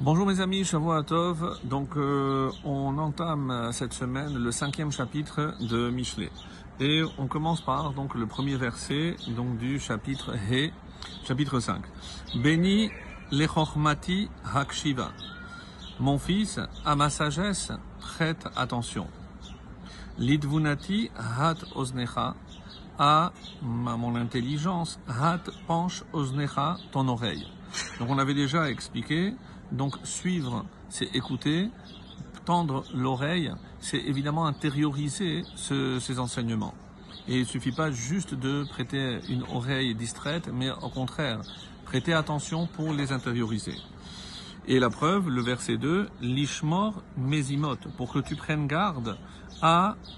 Bonjour mes amis, Shavua Tov. Donc on entame cette semaine le 5e chapitre de Mishlei. Et on commence par donc le premier verset donc du chapitre He, chapitre 5. Béni lechochmati hakshiva. Mon fils, à ma sagesse, prête attention. Lidvunati hat oznecha. À mon intelligence, hat penche oznecha, ton oreille. Donc on avait déjà expliqué. Donc suivre, c'est écouter, tendre l'oreille, c'est évidemment intérioriser ces enseignements. Et il ne suffit pas juste de prêter une oreille distraite, mais au contraire, prêter attention pour les intérioriser. Et la preuve, le verset 2, l'ishmor mesimot, pour que tu prennes garde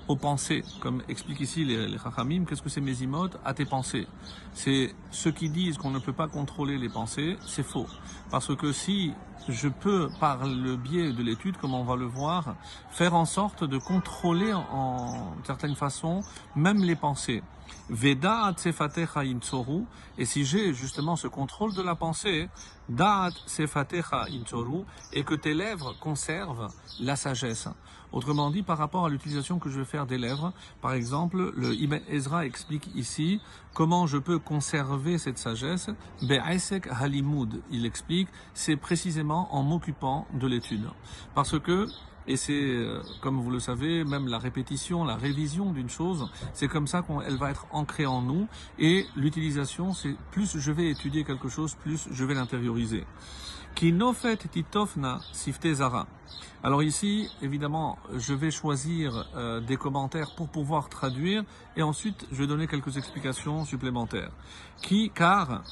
aux pensées. Comme explique ici les Chachamim, qu'est-ce que c'est mesimot? À tes pensées. C'est ceux qui disent qu'on ne peut pas contrôler les pensées, c'est faux. Parce que si je peux, par le biais de l'étude, comme on va le voir, faire en sorte de contrôler en certaines façons même les pensées. Veda tsefatecha intsoru, et si j'ai justement ce contrôle de la pensée, da'at tsefatecha intsoru, et que tes lèvres conservent la sagesse. Autrement dit, par rapport à l'utilisation que je vais faire des lèvres, par exemple, le Ibn Ezra explique ici comment je peux conserver cette sagesse. Be'esek halimud, il explique, c'est précisément en m'occupant de l'étude. Parce que et c'est, comme vous le savez, même la répétition, la révision d'une chose, c'est comme ça qu'elle va être ancrée en nous. Et l'utilisation, c'est plus je vais étudier quelque chose, plus je vais l'intérioriser. Ki nofet titofna sifte zara. Alors ici, évidemment, je vais choisir des commentaires pour pouvoir traduire, et ensuite je vais donner quelques explications supplémentaires. Car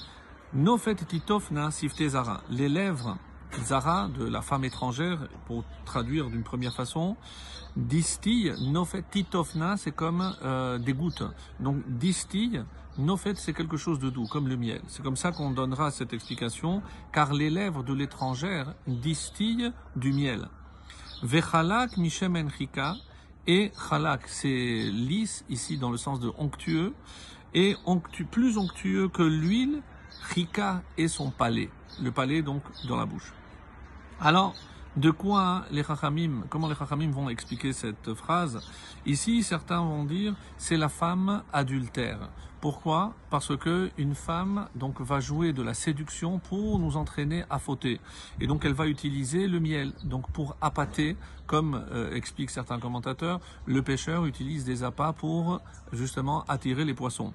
nofet titofna sifte zara. Les lèvres Zara, de la femme étrangère, pour traduire d'une première façon, distille, nofet titofna, c'est comme des gouttes. Donc distille, nofet, c'est quelque chose de doux, comme le miel. C'est comme ça qu'on donnera cette explication, car les lèvres de l'étrangère distillent du miel. Vechalak mishemen chika, et chalak, c'est lisse, ici dans le sens de onctueux, et plus onctueux que l'huile, chika est son palais. Le palais donc dans la bouche. Alors, de quoi comment les Chachamim vont expliquer cette phrase? Ici, certains vont dire, c'est la femme adultère. Pourquoi? Parce que une femme donc va jouer de la séduction pour nous entraîner à fauter. Et donc elle va utiliser le miel, donc pour appâter, comme expliquent certains commentateurs, le pêcheur utilise des appâts pour justement attirer les poissons.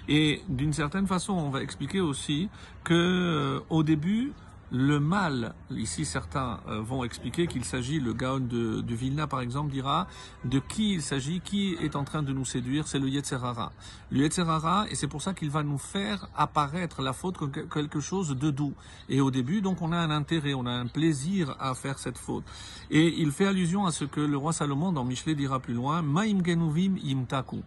Et d'une certaine façon, on va expliquer aussi que au début, le mâle, ici certains vont expliquer qu'il s'agit, le Gaon de Vilna par exemple dira, de qui il s'agit, qui est en train de nous séduire, c'est le Yetzer Hara. Le Yetzer Hara, et c'est pour ça qu'il va nous faire apparaître la faute comme quelque chose de doux. Et au début, donc on a un intérêt, on a un plaisir à faire cette faute. Et il fait allusion à ce que le roi Salomon dans Mishlei dira plus loin, Maim genuvim imtaku.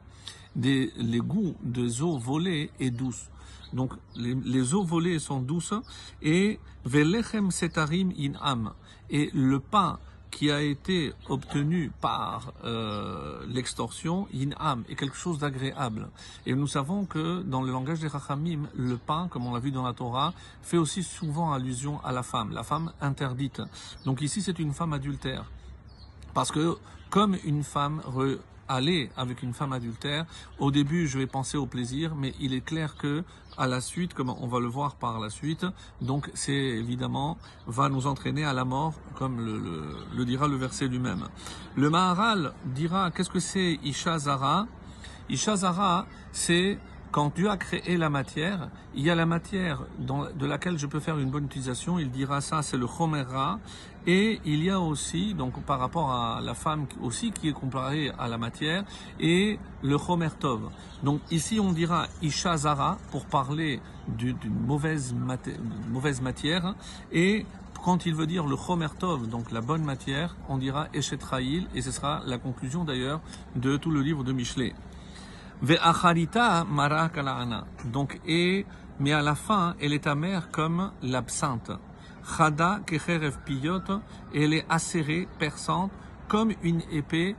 Les goûts des eaux volées est douce. Donc les eaux volées sont douces et velechem setarim inam, et le pain qui a été obtenu par l'extorsion inam est quelque chose d'agréable. Et nous savons que dans le langage des Chachamim, le pain, comme on l'a vu dans la Torah, fait aussi souvent allusion à la femme interdite. Donc ici c'est une femme adultère, parce que comme une femme aller avec une femme adultère, au début je vais penser au plaisir, mais il est clair que à la suite, comme on va le voir par la suite, donc c'est évidemment va nous entraîner à la mort, comme le dira le verset lui-même. Le Maharal dira, qu'est-ce que c'est Isha Zara? Isha Zara, c'est quand Dieu a créé la matière, il y a la matière de laquelle je peux faire une bonne utilisation. Il dira ça, c'est le Chomer Ra. Et il y a aussi, donc par rapport à la femme aussi qui est comparée à la matière, et le Chomer Tov. Donc ici on dira Isha Zara pour parler d'une mauvaise matière. Et quand il veut dire le Chomer Tov, donc la bonne matière, on dira Eshet Ra'il, et ce sera la conclusion d'ailleurs de tout le livre de Mishlei. Ve'acharita mara kala'ana. Donc, mais à la fin, elle est amère comme l'absinthe. Chada kecherev piyot, elle est acérée, perçante, comme une épée,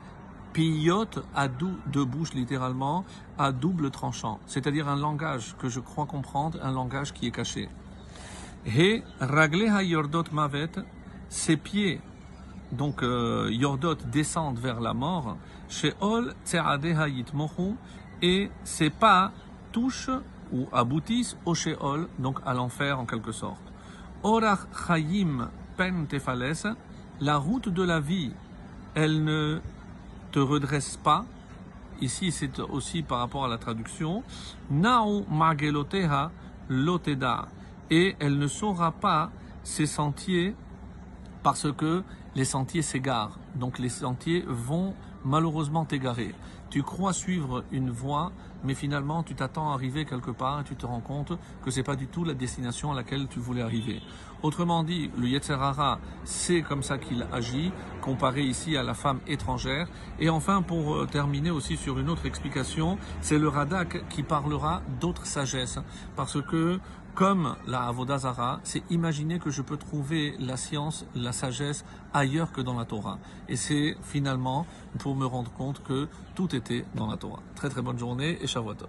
piyot, à deux bouches littéralement, à double tranchant. C'est-à-dire un langage que je crois comprendre, un langage qui est caché. He ragle hayordot mavet, ses pieds, donc Yordot, descendent vers la mort, Sheol Tseadeha Yitmochu, et ses pas touchent ou aboutissent au Sheol, donc à l'enfer en quelque sorte. Orach Chayim Pen Tefales, la route de la vie, elle ne te redresse pas. Ici, c'est aussi par rapport à la traduction. Na'u Mageloteha Loteda, et elle ne saura pas ses sentiers parce que les sentiers s'égarent. Donc les sentiers vont malheureusement t'égarer. Tu crois suivre une voie, mais finalement tu t'attends à arriver quelque part et tu te rends compte que c'est pas du tout la destination à laquelle tu voulais arriver. Autrement dit, le Yetzer Hara, c'est comme ça qu'il agit, comparé ici à la femme étrangère. Et enfin, pour terminer aussi sur une autre explication, c'est le Radak qui parlera d'autres sagesses, parce que comme la Avodah Zara, c'est imaginer que je peux trouver la science, la sagesse ailleurs que dans la Torah. Et c'est finalement pour me rendre compte que tout était dans la Torah. Très très bonne journée et Shavuot Tov.